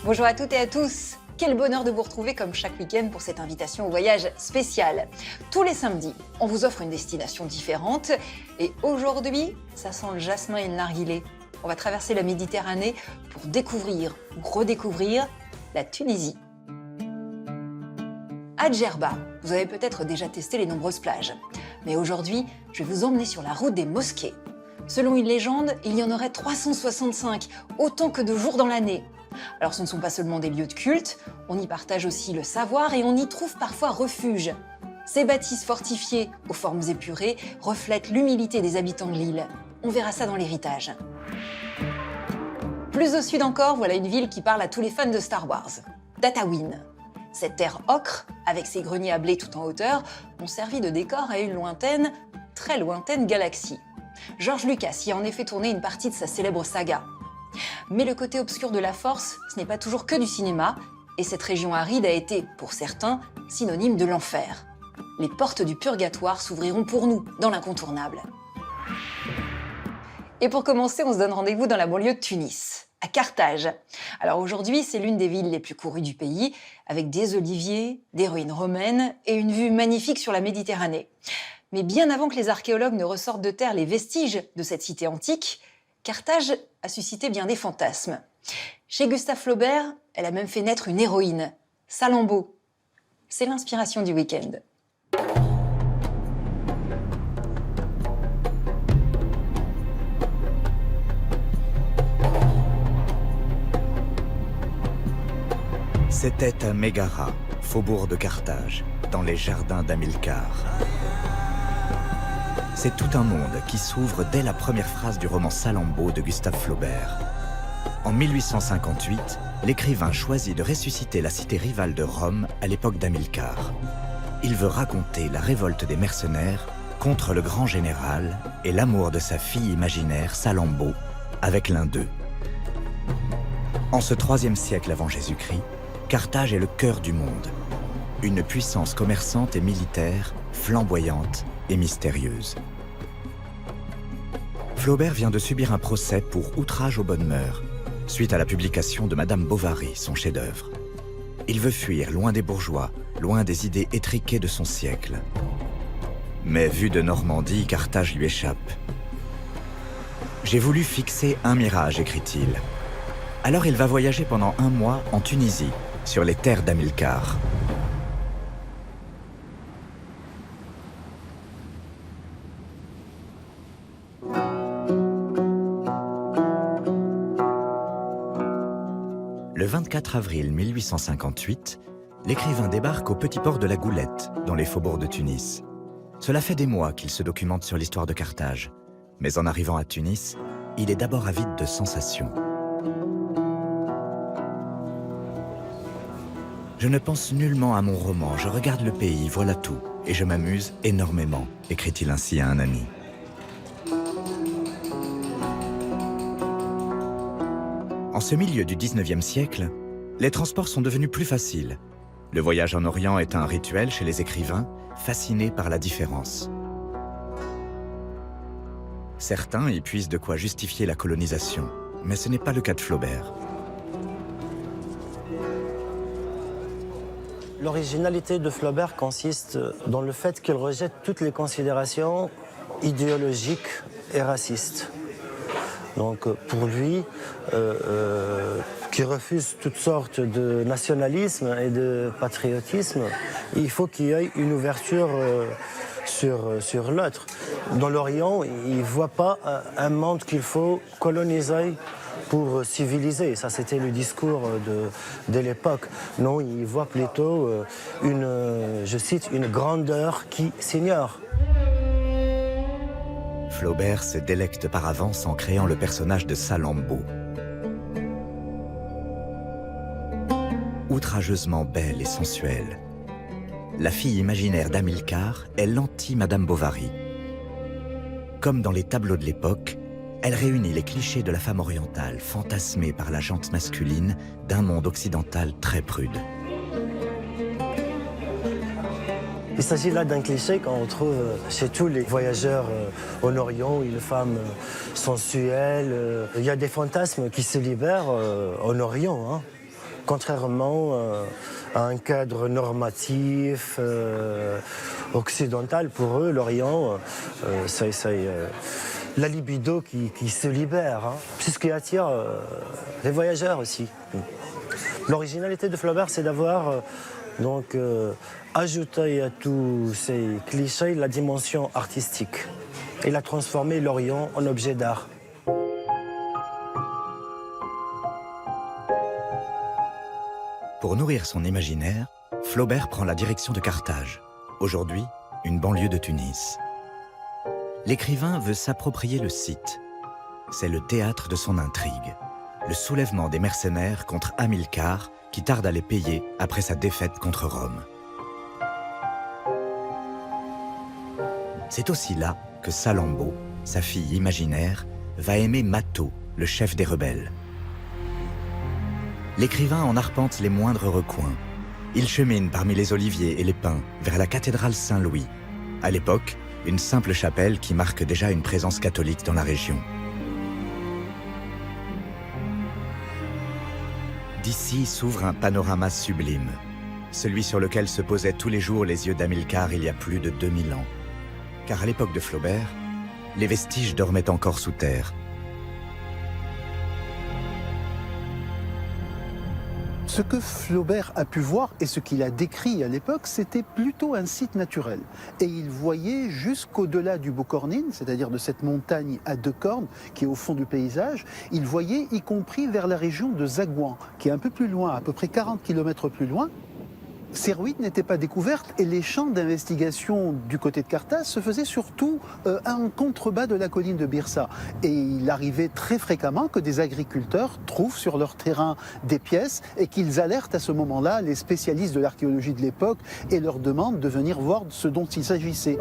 Bonjour à toutes et à tous. Quel bonheur de vous retrouver comme chaque week-end pour cette invitation au voyage spécial. Tous les samedis, on vous offre une destination différente et aujourd'hui, ça sent le jasmin et le narguilé. On va traverser la Méditerranée pour découvrir ou redécouvrir la Tunisie. À Djerba, vous avez peut-être déjà testé les nombreuses plages. Mais aujourd'hui, je vais vous emmener sur la route des mosquées. Selon une légende, il y en aurait 365, autant que de jours dans l'année. Alors ce ne sont pas seulement des lieux de culte, on y partage aussi le savoir et on y trouve parfois refuge. Ces bâtisses fortifiées, aux formes épurées, reflètent l'humilité des habitants de l'île. On verra ça dans l'héritage. Plus au sud encore, voilà une ville qui parle à tous les fans de Star Wars. Tatooine. Cette terre ocre, avec ses greniers à blé tout en hauteur, ont servi de décor à une lointaine, très lointaine galaxie. George Lucas y a en effet tourné une partie de sa célèbre saga. Mais le côté obscur de la Force, ce n'est pas toujours que du cinéma, et cette région aride a été, pour certains, synonyme de l'enfer. Les portes du purgatoire s'ouvriront pour nous, dans l'incontournable. Et pour commencer, on se donne rendez-vous dans la banlieue de Tunis, à Carthage. Alors aujourd'hui, c'est l'une des villes les plus courues du pays, avec des oliviers, des ruines romaines et une vue magnifique sur la Méditerranée. Mais bien avant que les archéologues ne ressortent de terre les vestiges de cette cité antique, Carthage a suscité bien des fantasmes. Chez Gustave Flaubert, elle a même fait naître une héroïne, Salammbô. C'est l'inspiration du week-end. C'était à Mégara, faubourg de Carthage, dans les jardins d'Hamilcar. C'est tout un monde qui s'ouvre dès la première phrase du roman Salammbô de Gustave Flaubert. En 1858, l'écrivain choisit de ressusciter la cité rivale de Rome à l'époque d'Hamilcar. Il veut raconter la révolte des mercenaires contre le grand général et l'amour de sa fille imaginaire Salammbô avec l'un d'eux. En ce IIIe siècle avant Jésus-Christ, Carthage est le cœur du monde. Une puissance commerçante et militaire, flamboyante et mystérieuse. Flaubert vient de subir un procès pour outrage aux bonnes mœurs, suite à la publication de Madame Bovary, son chef-d'œuvre. Il veut fuir loin des bourgeois, loin des idées étriquées de son siècle. Mais vu de Normandie, Carthage lui échappe. « J'ai voulu fixer un mirage », écrit-il. Alors il va voyager pendant 1 mois en Tunisie, sur les terres d'Hamilcar. Le 24 avril 1858, l'écrivain débarque au petit port de la Goulette, dans les faubourgs de Tunis. Cela fait des mois qu'il se documente sur l'histoire de Carthage. Mais en arrivant à Tunis, il est d'abord avide de sensations. « Je ne pense nullement à mon roman, je regarde le pays, voilà tout, et je m'amuse énormément », écrit-il ainsi à un ami. En ce milieu du XIXe siècle, les transports sont devenus plus faciles. Le voyage en Orient est un rituel chez les écrivains, fascinés par la différence. Certains y puisent de quoi justifier la colonisation, mais ce n'est pas le cas de Flaubert. L'originalité de Flaubert consiste dans le fait qu'il rejette toutes les considérations idéologiques et racistes. Donc pour lui, qui refuse toutes sortes de nationalisme et de patriotisme, il faut qu'il y ait une ouverture sur l'autre. Dans l'Orient, il ne voit pas un monde qu'il faut coloniser pour civiliser. Ça, c'était le discours de l'époque. Non, il voit plutôt je cite, une grandeur qui s'ignore. Flaubert se délecte par avance en créant le personnage de Salammbô. Outrageusement belle et sensuelle, la fille imaginaire d'Hamilcar est l'anti-Madame Bovary. Comme dans les tableaux de l'époque, elle réunit les clichés de la femme orientale, fantasmée par la jante masculine d'un monde occidental très prude. Il s'agit là d'un cliché qu'on retrouve chez tous les voyageurs en Orient, une femme sensuelle. Il y a des fantasmes qui se libèrent en Orient, hein, Contrairement à un cadre normatif occidental, pour eux, l'Orient, c'est la libido qui se libère. Hein. C'est ce qui attire les voyageurs aussi. L'originalité de Flaubert, c'est d'avoir ajouté à tous ces clichés la dimension artistique. Il a transformé l'Orient en objet d'art. Pour nourrir son imaginaire, Flaubert prend la direction de Carthage, aujourd'hui une banlieue de Tunis. L'écrivain veut s'approprier le site. C'est le théâtre de son intrigue, le soulèvement des mercenaires contre Hamilcar qui tarde à les payer après sa défaite contre Rome. C'est aussi là que Salammbô, sa fille imaginaire, va aimer Mato, le chef des rebelles. L'écrivain en arpente les moindres recoins. Il chemine parmi les oliviers et les pins vers la cathédrale Saint-Louis, à l'époque, une simple chapelle qui marque déjà une présence catholique dans la région. D'ici s'ouvre un panorama sublime, celui sur lequel se posaient tous les jours les yeux d'Hamilcar il y a plus de 2000 ans. Car à l'époque de Flaubert, les vestiges dormaient encore sous terre. Ce que Flaubert a pu voir et ce qu'il a décrit à l'époque, c'était plutôt un site naturel. Et il voyait jusqu'au-delà du Beaucornine, c'est-à-dire de cette montagne à 2 cornes qui est au fond du paysage, il voyait y compris vers la région de Zagouan, qui est un peu plus loin, à peu près 40 km plus loin. Ces ruines n'étaient pas découvertes et les champs d'investigation du côté de Carthage se faisaient surtout en contrebas de la colline de Byrsa. Et il arrivait très fréquemment que des agriculteurs trouvent sur leur terrain des pièces et qu'ils alertent à ce moment-là les spécialistes de l'archéologie de l'époque et leur demandent de venir voir ce dont il s'agissait.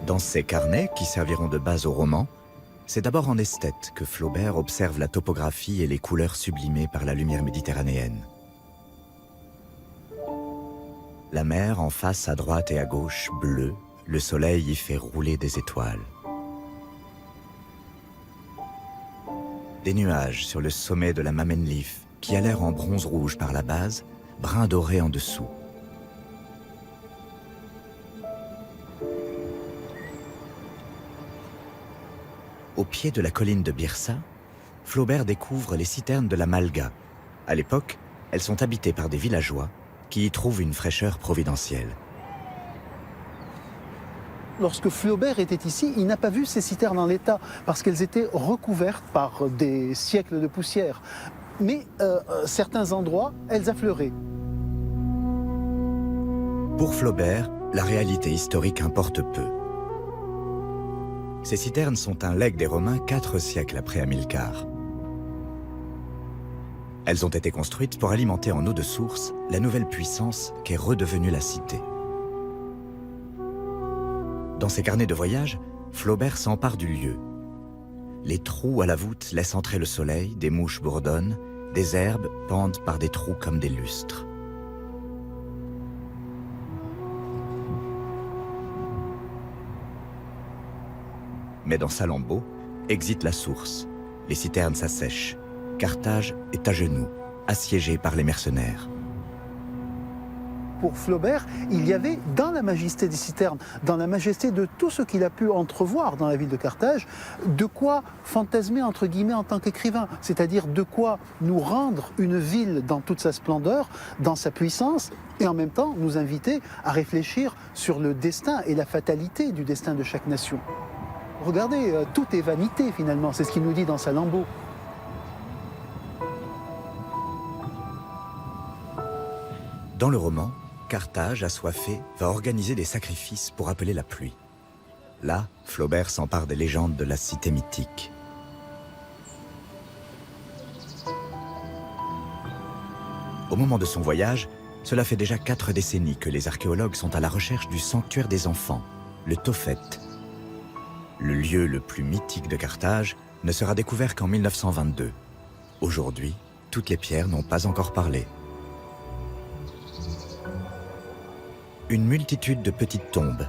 Dans ces carnets, qui serviront de base au roman, c'est d'abord en esthète que Flaubert observe la topographie et les couleurs sublimées par la lumière méditerranéenne. La mer en face à droite et à gauche, bleue, le soleil y fait rouler des étoiles. Des nuages sur le sommet de la Mamenlif, qui a l'air en bronze rouge par la base, brun doré en dessous. Au pied de la colline de Byrsa, Flaubert découvre les citernes de la Malga. À l'époque, elles sont habitées par des villageois qui y trouvent une fraîcheur providentielle. Lorsque Flaubert était ici, il n'a pas vu ces citernes en l'état parce qu'elles étaient recouvertes par des siècles de poussière. Mais certains endroits, elles affleuraient. Pour Flaubert, la réalité historique importe peu. Ces citernes sont un legs des Romains 4 siècles après Hamilcar. Elles ont été construites pour alimenter en eau de source la nouvelle puissance qu'est redevenue la cité. Dans ses carnets de voyage, Flaubert s'empare du lieu. Les trous à la voûte laissent entrer le soleil, des mouches bourdonnent, des herbes pendent par des trous comme des lustres. Mais dans Salammbô, exit la source. Les citernes s'assèchent. Carthage est à genoux, assiégée par les mercenaires. Pour Flaubert, il y avait dans la majesté des citernes, dans la majesté de tout ce qu'il a pu entrevoir dans la ville de Carthage, de quoi fantasmer entre guillemets en tant qu'écrivain, c'est-à-dire de quoi nous rendre une ville dans toute sa splendeur, dans sa puissance, et en même temps nous inviter à réfléchir sur le destin et la fatalité du destin de chaque nation. Regardez, tout est vanité finalement, c'est ce qu'il nous dit dans Salammbô. Dans le roman, Carthage, assoiffé, va organiser des sacrifices pour appeler la pluie. Là, Flaubert s'empare des légendes de la cité mythique. Au moment de son voyage, cela fait déjà 4 décennies que les archéologues sont à la recherche du sanctuaire des enfants, le Tophet. Le lieu le plus mythique de Carthage ne sera découvert qu'en 1922. Aujourd'hui, toutes les pierres n'ont pas encore parlé. Une multitude de petites tombes.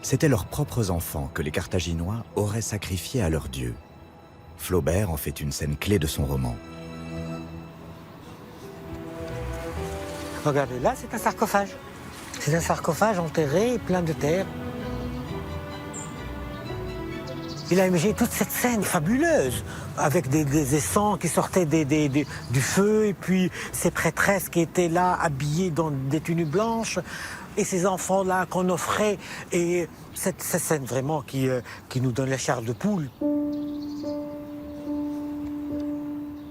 C'étaient leurs propres enfants que les Carthaginois auraient sacrifiés à leurs dieux. Flaubert en fait une scène clé de son roman. Regardez, là, c'est un sarcophage. C'est un sarcophage enterré, plein de terre. Il a imaginé toute cette scène fabuleuse, avec des essence qui sortaient du feu, et puis ces prêtresses qui étaient là, habillées dans des tenues blanches, et ces enfants-là qu'on offrait, et cette scène vraiment qui nous donne la chair de poule.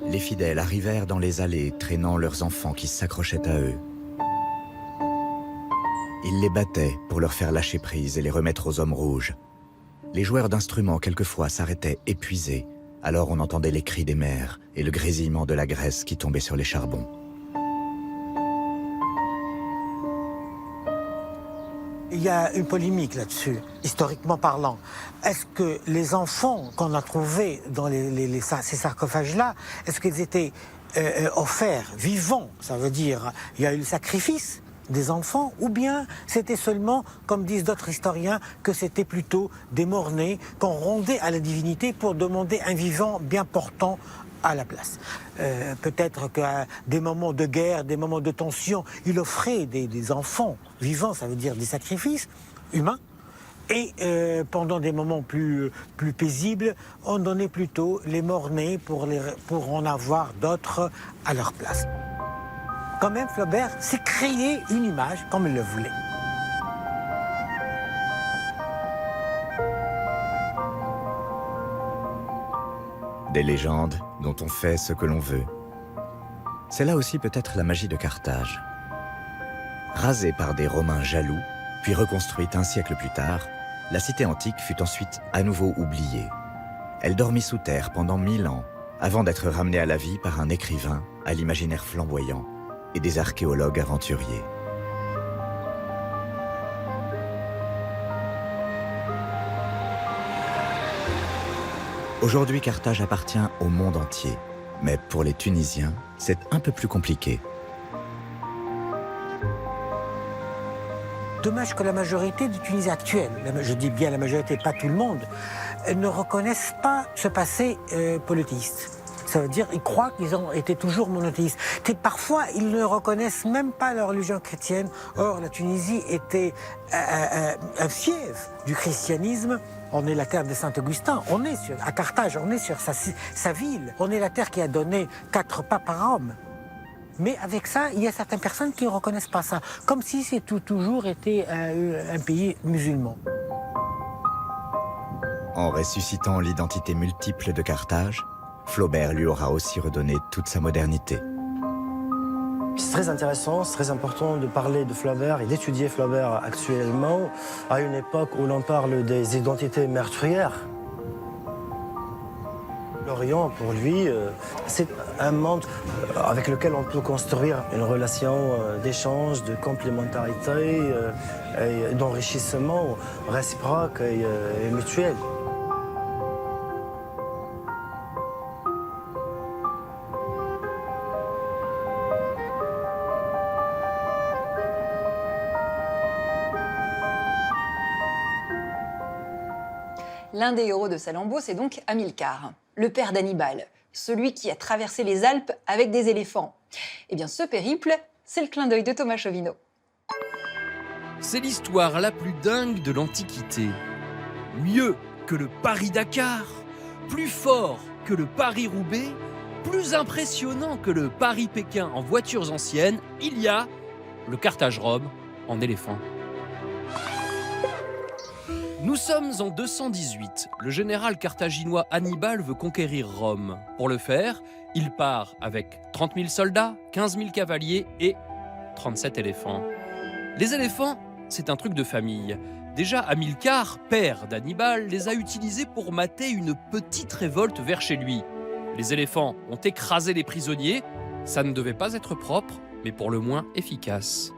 Les fidèles arrivèrent dans les allées, traînant leurs enfants qui s'accrochaient à eux. Ils les battaient pour leur faire lâcher prise et les remettre aux hommes rouges. Les joueurs d'instruments, quelquefois, s'arrêtaient épuisés. Alors on entendait les cris des mères et le grésillement de la graisse qui tombait sur les charbons. Il y a une polémique là-dessus, historiquement parlant. Est-ce que les enfants qu'on a trouvés dans ces sarcophages-là, est-ce qu'ils étaient offerts vivants? Ça veut dire, il y a eu le sacrifice des enfants, ou bien c'était seulement, comme disent d'autres historiens, que c'était plutôt des morts-nés qu'on rendait à la divinité pour demander un vivant bien portant à la place. Peut-être qu'à des moments de guerre, des moments de tension, il offrait des enfants vivants, ça veut dire des sacrifices humains, et pendant des moments plus paisibles, on donnait plutôt les morts-nés pour en avoir d'autres à leur place. Quand même, Flaubert s'est créé une image comme il le voulait. Des légendes dont on fait ce que l'on veut. C'est là aussi peut-être la magie de Carthage. Rasée par des Romains jaloux, puis reconstruite un siècle plus tard, la cité antique fut ensuite à nouveau oubliée. Elle dormit sous terre pendant 1000 ans, avant d'être ramenée à la vie par un écrivain à l'imaginaire flamboyant et des archéologues aventuriers. Aujourd'hui, Carthage appartient au monde entier. Mais pour les Tunisiens, c'est un peu plus compliqué. Dommage que la majorité des Tunisiens actuels, je dis bien la majorité, pas tout le monde, ne reconnaissent pas ce passé polythéiste. Ça veut dire qu'ils croient qu'ils ont été toujours monothéistes. Et parfois, ils ne reconnaissent même pas leur religion chrétienne. Or, la Tunisie était un fief du christianisme. On est la terre de Saint-Augustin, on est à Carthage, on est sur sa ville. On est la terre qui a donné 4 papes à Rome. Mais avec ça, il y a certaines personnes qui ne reconnaissent pas ça. Comme si c'est toujours été un pays musulman. En ressuscitant l'identité multiple de Carthage, Flaubert lui aura aussi redonné toute sa modernité. C'est très intéressant, c'est très important de parler de Flaubert et d'étudier Flaubert actuellement, à une époque où l'on parle des identités meurtrières. L'Orient, pour lui, c'est un monde avec lequel on peut construire une relation d'échange, de complémentarité, et d'enrichissement réciproque et mutuel. L'un des héros de Salammbô, c'est donc Hamilcar, le père d'Hannibal, celui qui a traversé les Alpes avec des éléphants. Eh bien, ce périple, c'est le clin d'œil de Thomas Chauvineau. C'est l'histoire la plus dingue de l'Antiquité. Mieux que le Paris-Dakar, plus fort que le Paris-Roubaix, plus impressionnant que le Paris-Pékin en voitures anciennes, il y a le Carthage-Rome en éléphant. Nous sommes en 218. Le général carthaginois Hannibal veut conquérir Rome. Pour le faire, il part avec 30 000 soldats, 15 000 cavaliers et 37 éléphants. Les éléphants, c'est un truc de famille. Déjà, Hamilcar, père d'Hannibal, les a utilisés pour mater une petite révolte vers chez lui. Les éléphants ont écrasé les prisonniers. Ça ne devait pas être propre, mais pour le moins efficace.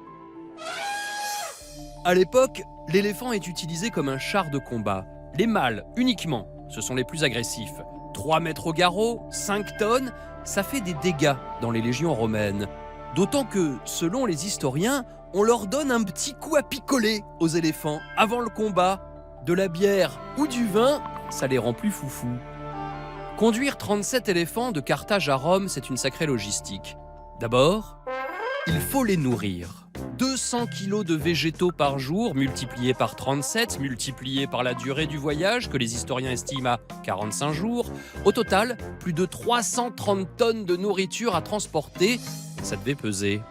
À l'époque, l'éléphant est utilisé comme un char de combat. Les mâles, uniquement, ce sont les plus agressifs. 3 mètres au garrot, 5 tonnes, ça fait des dégâts dans les légions romaines. D'autant que, selon les historiens, on leur donne un petit coup à picoler aux éléphants avant le combat. De la bière ou du vin, ça les rend plus foufous. Conduire 37 éléphants de Carthage à Rome, c'est une sacrée logistique. D'abord, Il faut les nourrir. 200 kilos de végétaux par jour, multipliés par 37, multipliés par la durée du voyage, que les historiens estiment à 45 jours. Au total, plus de 330 tonnes de nourriture à transporter. Ça devait peser.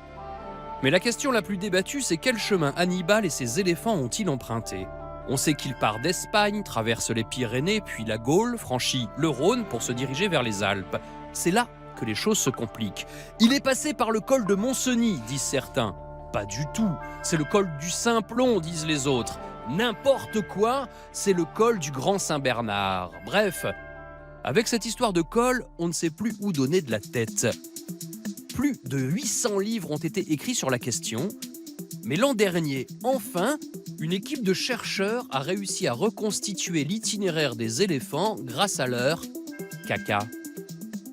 Mais la question la plus débattue, c'est quel chemin Hannibal et ses éléphants ont-ils emprunté ? On sait qu'il part d'Espagne, traverse les Pyrénées, puis la Gaule, franchit le Rhône pour se diriger vers les Alpes. C'est là que les choses se compliquent. Il est passé par le col de Montcenis, disent certains. Pas du tout, c'est le col du Simplon, disent les autres. N'importe quoi, c'est le col du Grand Saint-Bernard. Bref, avec cette histoire de col, on ne sait plus où donner de la tête. Plus de 800 livres ont été écrits sur la question, mais l'an dernier, enfin, une équipe de chercheurs a réussi à reconstituer l'itinéraire des éléphants grâce à leur caca.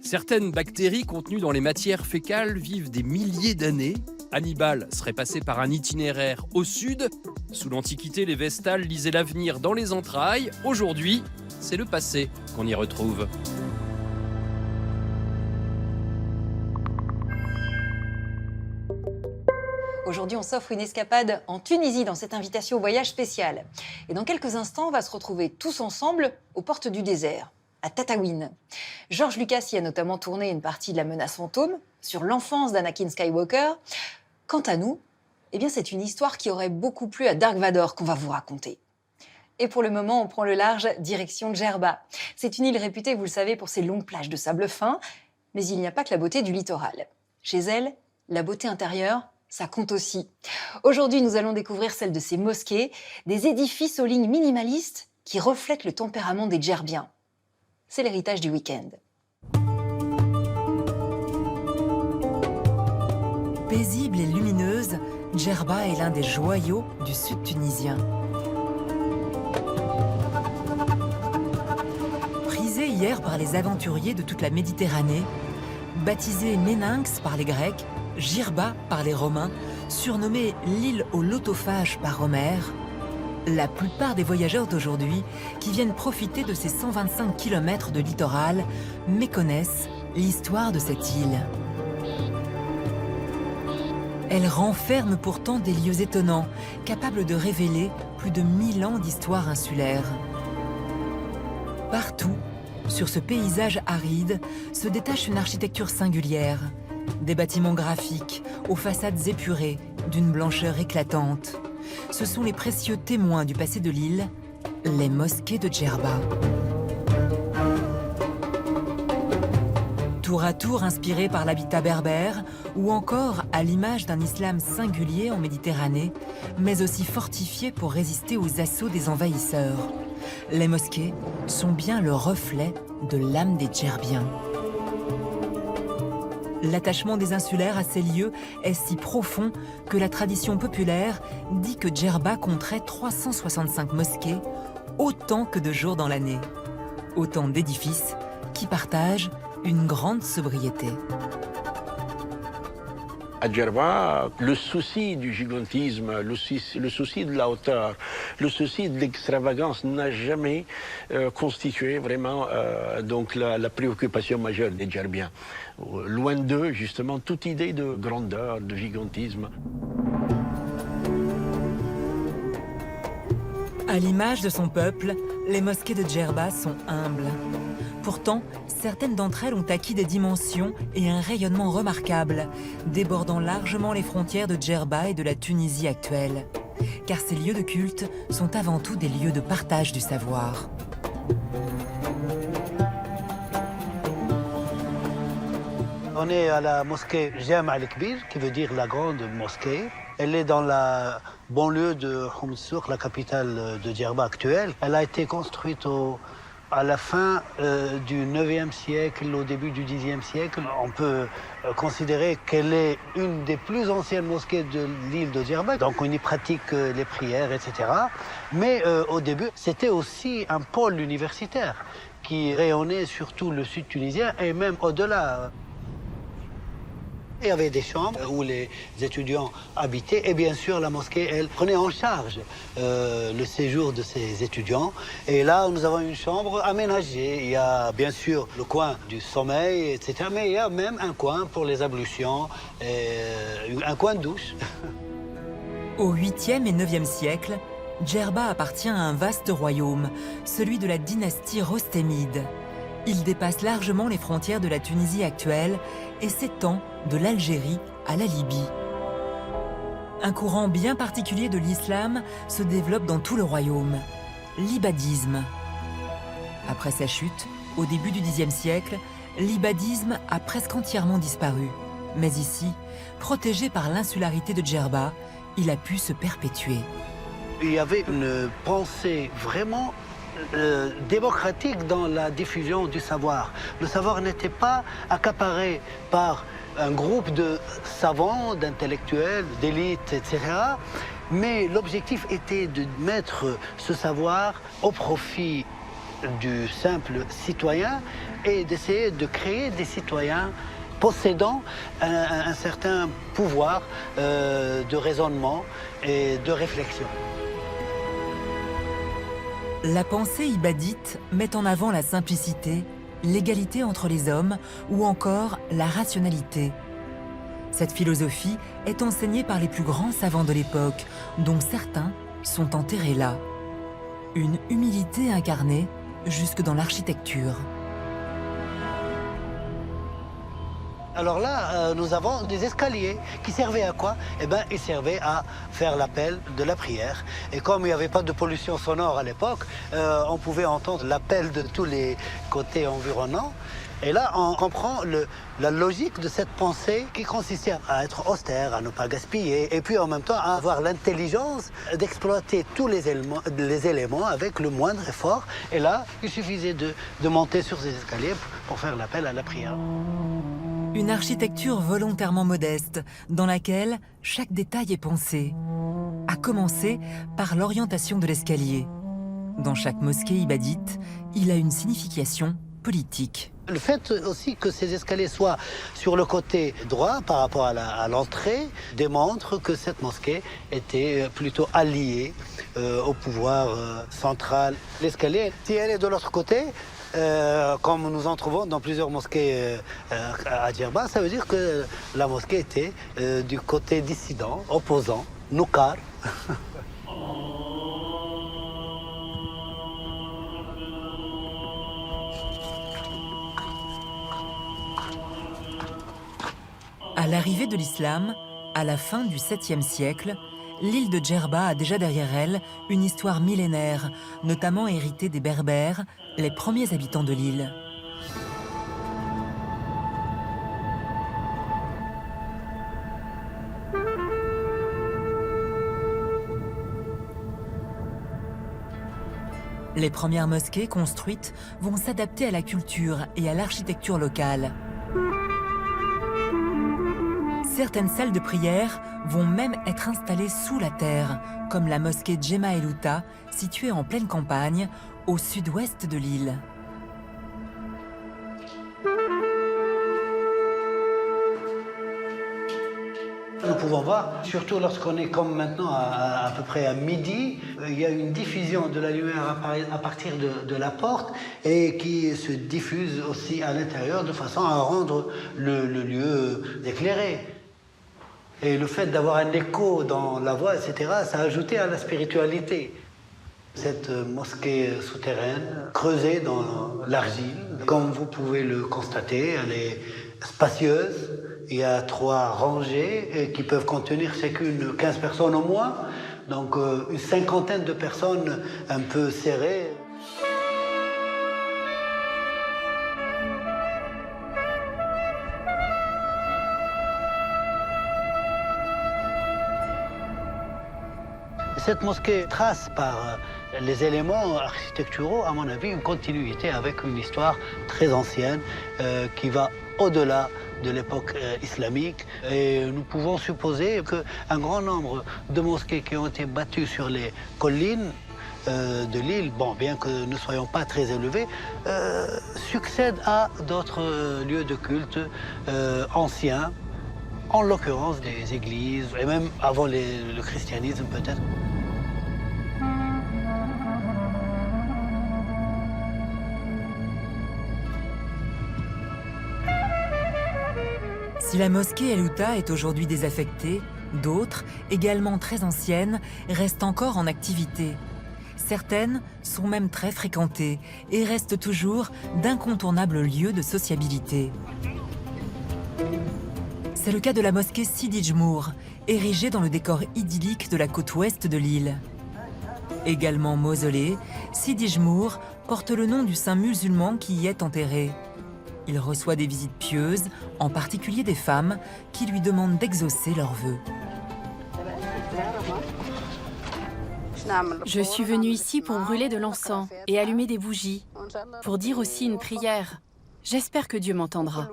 Certaines bactéries contenues dans les matières fécales vivent des milliers d'années. Hannibal serait passé par un itinéraire au sud. Sous l'Antiquité, les Vestales lisaient l'avenir dans les entrailles. Aujourd'hui, c'est le passé qu'on y retrouve. Aujourd'hui, on s'offre une escapade en Tunisie dans cette invitation au voyage spécial. Et dans quelques instants, on va se retrouver tous ensemble aux portes du désert, à Tataouine. George Lucas y a notamment tourné une partie de La Menace fantôme, sur l'enfance d'Anakin Skywalker. Quant à nous, eh bien c'est une histoire qui aurait beaucoup plu à Dark Vador qu'on va vous raconter. Et pour le moment, on prend le large direction Djerba. C'est une île réputée, vous le savez, pour ses longues plages de sable fin. Mais il n'y a pas que la beauté du littoral. Chez elle, la beauté intérieure, ça compte aussi. Aujourd'hui, nous allons découvrir celle de ces mosquées, des édifices aux lignes minimalistes qui reflètent le tempérament des Djerbiens. C'est l'héritage du week-end. Paisible et lumineuse, Djerba est l'un des joyaux du sud tunisien. Prisée hier par les aventuriers de toute la Méditerranée, baptisée Méninx par les Grecs, Djerba par les Romains, surnommée l'île aux lotophages par Homère, la plupart des voyageurs d'aujourd'hui qui viennent profiter de ces 125 km de littoral méconnaissent l'histoire de cette île. Elle renferme pourtant des lieux étonnants, capables de révéler plus de 1000 ans d'histoire insulaire. Partout, sur ce paysage aride, se détache une architecture singulière. Des bâtiments graphiques, aux façades épurées, d'une blancheur éclatante. Ce sont les précieux témoins du passé de l'île, les mosquées de Djerba. Tour à tour inspirées par l'habitat berbère, ou encore à l'image d'un islam singulier en Méditerranée, mais aussi fortifiées pour résister aux assauts des envahisseurs. Les mosquées sont bien le reflet de l'âme des Djerbiens. L'attachement des insulaires à ces lieux est si profond que la tradition populaire dit que Djerba compterait 365 mosquées, autant que de jours dans l'année. Autant d'édifices qui partagent une grande sobriété. À Djerba, le souci du gigantisme, le souci de la hauteur, le souci de l'extravagance n'a jamais constitué vraiment donc la préoccupation majeure des Djerbiens. Loin d'eux, justement, toute idée de grandeur, de gigantisme. À l'image de son peuple, les mosquées de Djerba sont humbles. Pourtant, certaines d'entre elles ont acquis des dimensions et un rayonnement remarquable, débordant largement les frontières de Djerba et de la Tunisie actuelle. Car ces lieux de culte sont avant tout des lieux de partage du savoir. On est à la mosquée Jam' al-Kbir, qui veut dire la grande mosquée. Elle est dans la banlieue de Homs-Souk, la capitale de Djerba actuelle. Elle a été construite à la fin du 9e siècle, au début du 10e siècle. On peut considérer qu'elle est une des plus anciennes mosquées de l'île de Djerba. Donc on y pratique les prières, etc. Mais au début, c'était aussi un pôle universitaire qui rayonnait sur tout le sud tunisien et même au-delà. Il y avait des chambres où les étudiants habitaient et bien sûr la mosquée, elle, prenait en charge le séjour de ces étudiants. Et là, nous avons une chambre aménagée. Il y a bien sûr le coin du sommeil, etc. Mais il y a même un coin pour les ablutions, et un coin de douche. Au 8e et 9e siècle, Djerba appartient à un vaste royaume, celui de la dynastie rostémide. Il dépasse largement les frontières de la Tunisie actuelle et s'étend de l'Algérie à la Libye. Un courant bien particulier de l'islam se développe dans tout le royaume, l'ibadisme. Après sa chute, au début du Xe siècle, l'ibadisme a presque entièrement disparu. Mais ici, protégé par l'insularité de Djerba, il a pu se perpétuer. Il y avait une pensée vraiment démocratique dans la diffusion du savoir. Le savoir n'était pas accaparé par un groupe de savants, d'intellectuels, d'élites, etc. Mais l'objectif était de mettre ce savoir au profit du simple citoyen et d'essayer de créer des citoyens possédant un certain pouvoir de raisonnement et de réflexion. La pensée ibadite met en avant la simplicité, l'égalité entre les hommes ou encore la rationalité. Cette philosophie est enseignée par les plus grands savants de l'époque, dont certains sont enterrés là. Une humilité incarnée jusque dans l'architecture. Alors là, nous avons des escaliers qui servaient à quoi? Eh bien, ils servaient à faire l'appel de la prière. Et comme il n'y avait pas de pollution sonore à l'époque, on pouvait entendre l'appel de tous les côtés environnants. Et là, on comprend la logique de cette pensée qui consistait à être austère, à ne pas gaspiller, et puis en même temps à avoir l'intelligence d'exploiter tous les éléments avec le moindre effort. Et là, il suffisait de monter sur ces escaliers pour faire l'appel à la prière. Une architecture volontairement modeste, dans laquelle chaque détail est pensé. À commencer par l'orientation de l'escalier. Dans chaque mosquée ibadite, il a une signification politique. Le fait aussi que ces escaliers soient sur le côté droit par rapport à l'entrée démontre que cette mosquée était plutôt alliée au pouvoir central. L'escalier, si elle est de l'autre côté, comme nous en trouvons dans plusieurs mosquées à Djerba, ça veut dire que la mosquée était du côté dissident, opposant, Noukar. À l'arrivée de l'islam, à la fin du 7e siècle, l'île de Djerba a déjà derrière elle une histoire millénaire, notamment héritée des Berbères, les premiers habitants de l'île. Les premières mosquées construites vont s'adapter à la culture et à l'architecture locale. Certaines salles de prière vont même être installées sous la terre, comme la mosquée Djema El Outa, située en pleine campagne, au sud-ouest de l'île. Nous pouvons voir, surtout lorsqu'on est comme maintenant à peu près à midi, il y a une diffusion de la lumière à partir de la porte et qui se diffuse aussi à l'intérieur de façon à rendre le lieu éclairé. Et le fait d'avoir un écho dans la voix, etc., ça a ajouté à la spiritualité. Cette mosquée souterraine, creusée dans l'argile, comme vous pouvez le constater, elle est spacieuse. Il y a 3 rangées qui peuvent contenir chacune 15 personnes au moins. Donc une cinquantaine de personnes un peu serrées. Cette mosquée trace par les éléments architecturaux, à mon avis, une continuité avec une histoire très ancienne qui va au-delà de l'époque islamique. Et nous pouvons supposer qu'un grand nombre de mosquées qui ont été bâties sur les collines de l'île, bon, bien que nous ne soyons pas très élevés, succèdent à d'autres lieux de culte anciens En l'occurrence des églises, et même avant le christianisme peut-être. Si la mosquée El Outa est aujourd'hui désaffectée, d'autres, également très anciennes, restent encore en activité. Certaines sont même très fréquentées et restent toujours d'incontournables lieux de sociabilité. C'est le cas de la mosquée Sidi Djmour, érigée dans le décor idyllique de la côte ouest de l'île. Également mausolée, Sidi Djmour porte le nom du saint musulman qui y est enterré. Il reçoit des visites pieuses, en particulier des femmes, qui lui demandent d'exaucer leurs vœux. Je suis venue ici pour brûler de l'encens et allumer des bougies, pour dire aussi une prière. J'espère que Dieu m'entendra.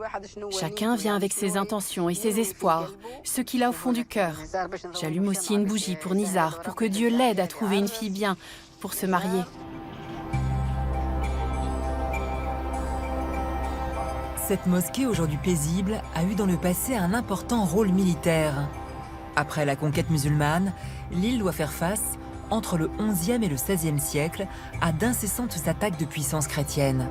Chacun vient avec ses intentions et ses espoirs, ce qu'il a au fond du cœur. J'allume aussi une bougie pour Nizar, pour que Dieu l'aide à trouver une fille bien, pour se marier. Cette mosquée, aujourd'hui paisible, a eu dans le passé un important rôle militaire. Après la conquête musulmane, l'île doit faire face, entre le XIe et le XVIe siècle, à d'incessantes attaques de puissances chrétiennes.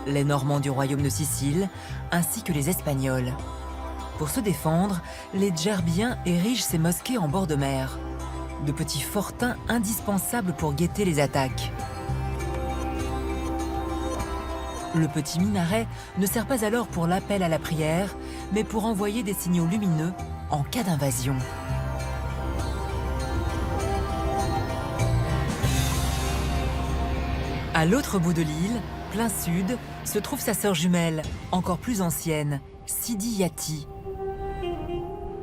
Les Normands du royaume de Sicile, ainsi que les Espagnols. Pour se défendre, les Djerbiens érigent ces mosquées en bord de mer. De petits fortins indispensables pour guetter les attaques. Le petit minaret ne sert pas alors pour l'appel à la prière, mais pour envoyer des signaux lumineux en cas d'invasion. À l'autre bout de l'île, plein sud, se trouve sa sœur jumelle, encore plus ancienne, Sidi Yati.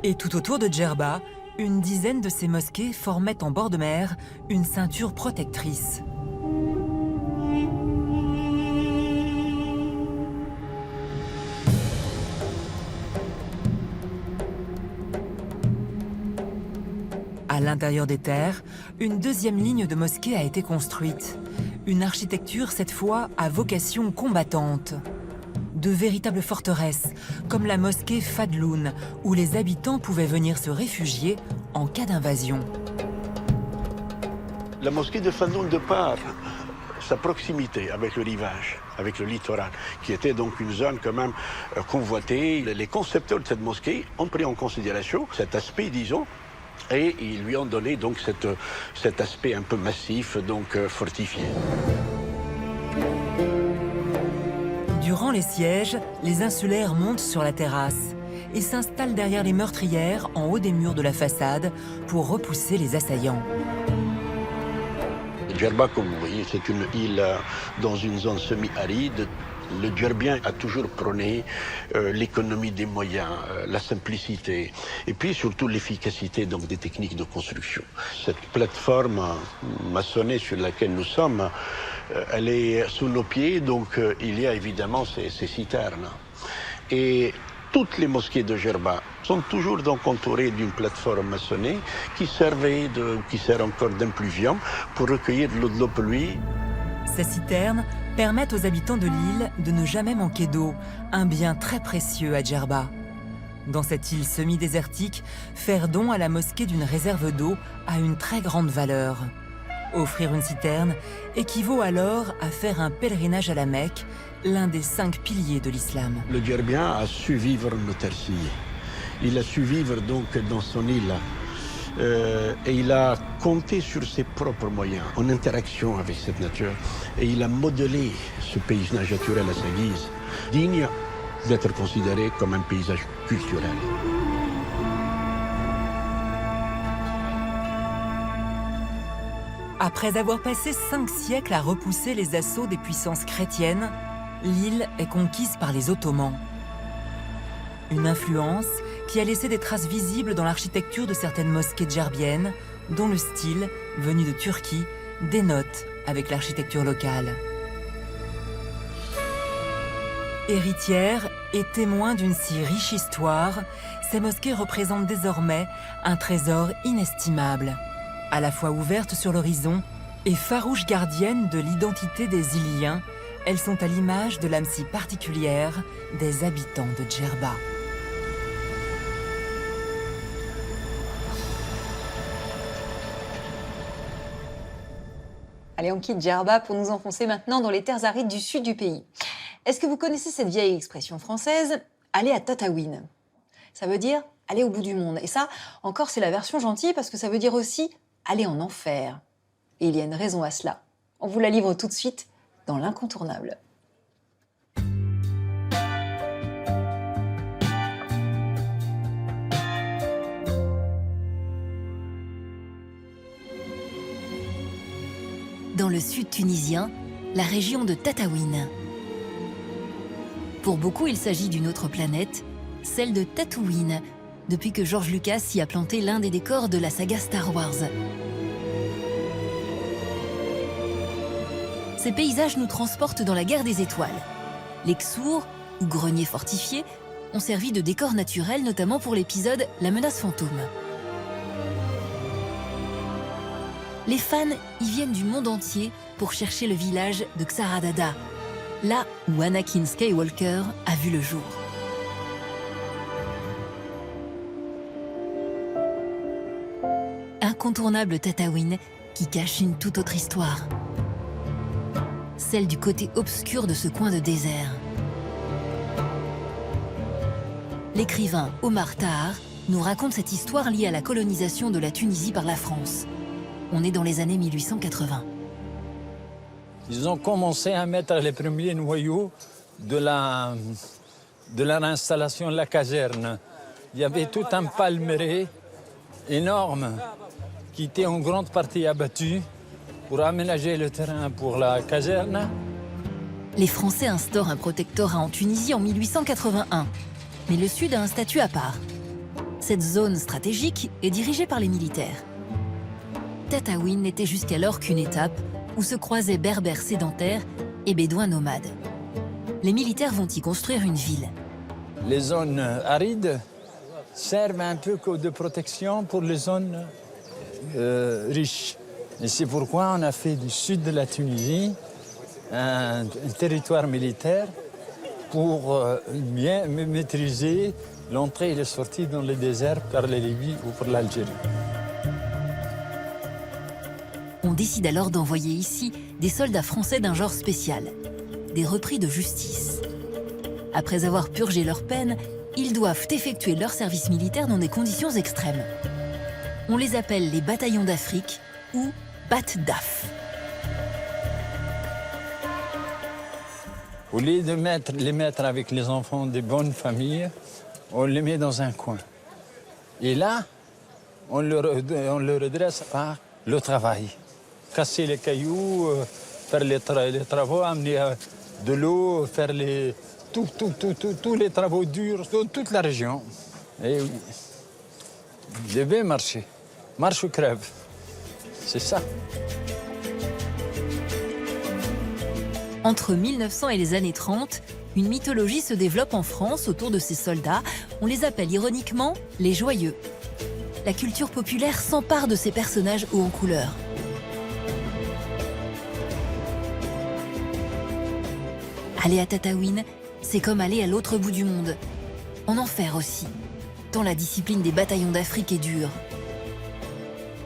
Et tout autour de Djerba, une dizaine de ces mosquées formaient en bord de mer une ceinture protectrice. À l'intérieur des terres, une deuxième ligne de mosquées a été construite. Une architecture, cette fois, à vocation combattante. De véritables forteresses, comme la mosquée Fadloun, où les habitants pouvaient venir se réfugier en cas d'invasion. La mosquée de Fadloun, de par sa proximité avec le rivage, avec le littoral, qui était donc une zone quand même convoitée, les concepteurs de cette mosquée ont pris en considération cet aspect, disons, et ils lui ont donné donc cet aspect un peu massif, donc fortifié. Durant les sièges, les insulaires montent sur la terrasse et s'installent derrière les meurtrières en haut des murs de la façade pour repousser les assaillants. Djerba, comme vous voyez, c'est une île dans une zone semi-aride. Le Djerbien a toujours prôné l'économie des moyens, la simplicité et puis surtout l'efficacité donc des techniques de construction. Cette plateforme maçonnée sur laquelle nous sommes, elle est sous nos pieds, donc il y a évidemment ces citernes. Et toutes les mosquées de Djerba sont toujours donc entourées d'une plateforme maçonnée qui sert encore d'impluvium pour recueillir de l'eau de pluie. Ces citernes permettent aux habitants de l'île de ne jamais manquer d'eau, un bien très précieux à Djerba. Dans cette île semi-désertique, faire don à la mosquée d'une réserve d'eau a une très grande valeur. Offrir une citerne équivaut alors à faire un pèlerinage à la Mecque, l'un des 5 piliers de l'islam. Le Djerbien a su vivre en autarcie. Il a su vivre donc dans son île. Et il a compté sur ses propres moyens, en interaction avec cette nature. Et il a modelé ce paysage naturel à sa guise, digne d'être considéré comme un paysage culturel. Après avoir passé 5 siècles à repousser les assauts des puissances chrétiennes, l'île est conquise par les Ottomans. Une influence qui a laissé des traces visibles dans l'architecture de certaines mosquées djerbiennes, dont le style, venu de Turquie, dénote avec l'architecture locale. Héritières et témoins d'une si riche histoire, ces mosquées représentent désormais un trésor inestimable, à la fois ouvertes sur l'horizon et farouches gardiennes de l'identité des Iliens. Elles sont à l'image de l'âme si particulière des habitants de Djerba. Allez, on quitte Djerba pour nous enfoncer maintenant dans les terres arides du sud du pays. Est-ce que vous connaissez cette vieille expression française « aller à Tataouine » Ça veut dire aller au bout du monde. Et ça, encore, c'est la version gentille parce que ça veut dire aussi aller en enfer. Et il y a une raison à cela. On vous la livre tout de suite dans l'incontournable. Dans le sud tunisien, la région de Tataouine. Pour beaucoup, il s'agit d'une autre planète, celle de Tatooine, depuis que George Lucas y a planté l'un des décors de la saga Star Wars. Ces paysages nous transportent dans la guerre des étoiles. Les Ksour, ou greniers fortifiés, ont servi de décor naturel, notamment pour l'épisode La menace fantôme. Les fans y viennent du monde entier pour chercher le village de Xaradada, là où Anakin Skywalker a vu le jour. Incontournable Tataouine qui cache une toute autre histoire. Celle du côté obscur de ce coin de désert. L'écrivain Omar Tahar nous raconte cette histoire liée à la colonisation de la Tunisie par la France. On est dans les années 1880. Ils ont commencé à mettre les premiers noyaux de l'installation de la caserne. Il y avait tout un palmeraie énorme qui était en grande partie abattu pour aménager le terrain pour la caserne. Les Français instaurent un protectorat en Tunisie en 1881, mais le Sud a un statut à part. Cette zone stratégique est dirigée par les militaires. Tataouine n'était jusqu'alors qu'une étape où se croisaient berbères sédentaires et bédouins nomades. Les militaires vont y construire une ville. Les zones arides servent un peu de protection pour les zones riches. Et c'est pourquoi on a fait du sud de la Tunisie un territoire militaire pour bien maîtriser l'entrée et la sortie dans les déserts par la Libye ou par l'Algérie. On décide alors d'envoyer ici des soldats français d'un genre spécial, des repris de justice. Après avoir purgé leur peine, ils doivent effectuer leur service militaire dans des conditions extrêmes. On les appelle les bataillons d'Afrique ou Bat d'Af. Au lieu de les mettre avec les enfants des bonnes familles, on les met dans un coin. Et là, on le redresse par le travail. Casser les cailloux, faire les travaux, amener de l'eau, faire tous les travaux durs dans toute la région. Et oui, devait marcher. Marche ou crève. C'est ça. Entre 1900 et les années 30, une mythologie se développe en France autour de ces soldats. On les appelle ironiquement les joyeux. La culture populaire s'empare de ces personnages hauts en couleur. Aller à Tataouine, c'est comme aller à l'autre bout du monde. En enfer aussi, tant la discipline des bataillons d'Afrique est dure.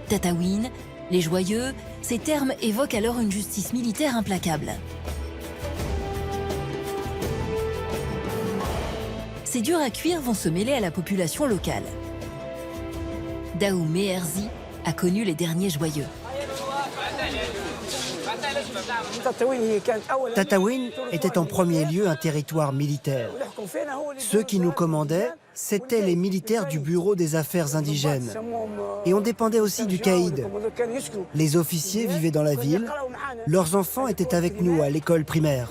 Tataouine, les joyeux, ces termes évoquent alors une justice militaire implacable. Ces durs à cuire vont se mêler à la population locale. Daou Meherzi a connu les derniers joyeux. Tataouine était en premier lieu un territoire militaire. Ceux qui nous commandaient, c'étaient les militaires du Bureau des Affaires indigènes. Et on dépendait aussi du caïd. Les officiers vivaient dans la ville. Leurs enfants étaient avec nous à l'école primaire.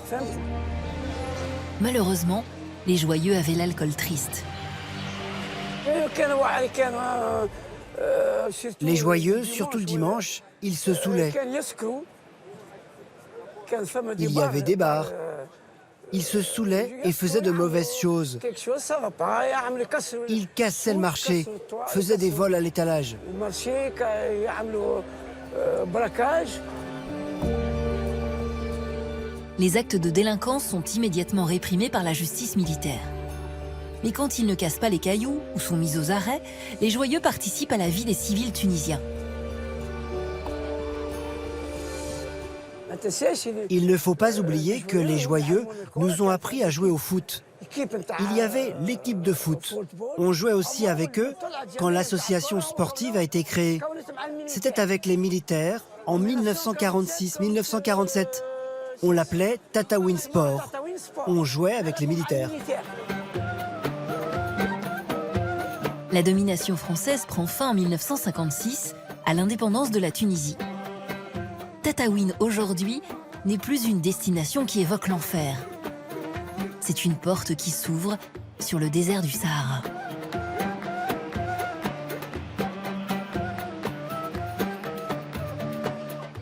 Malheureusement, les joyeux avaient l'alcool triste. Les joyeux, surtout le dimanche, ils se saoulaient. Il y avait des bars. Ils se saoulaient et faisaient de mauvaises choses. Ils cassaient le marché, faisaient des vols à l'étalage. Les actes de délinquance sont immédiatement réprimés par la justice militaire. Mais quand ils ne cassent pas les cailloux ou sont mis aux arrêts, les joyeux participent à la vie des civils tunisiens. Il ne faut pas oublier que les Joyeux nous ont appris à jouer au foot. Il y avait l'équipe de foot. On jouait aussi avec eux quand l'association sportive a été créée. C'était avec les militaires en 1946-1947. On l'appelait Tataouine Sport. On jouait avec les militaires. La domination française prend fin en 1956, à l'indépendance de la Tunisie. Tataouine, aujourd'hui, n'est plus une destination qui évoque l'enfer. C'est une porte qui s'ouvre sur le désert du Sahara.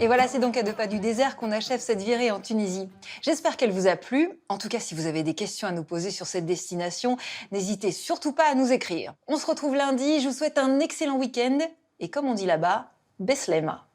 Et voilà, c'est donc à 2 pas du désert qu'on achève cette virée en Tunisie. J'espère qu'elle vous a plu. En tout cas, si vous avez des questions à nous poser sur cette destination, n'hésitez surtout pas à nous écrire. On se retrouve lundi, je vous souhaite un excellent week-end. Et comme on dit là-bas, Beslema.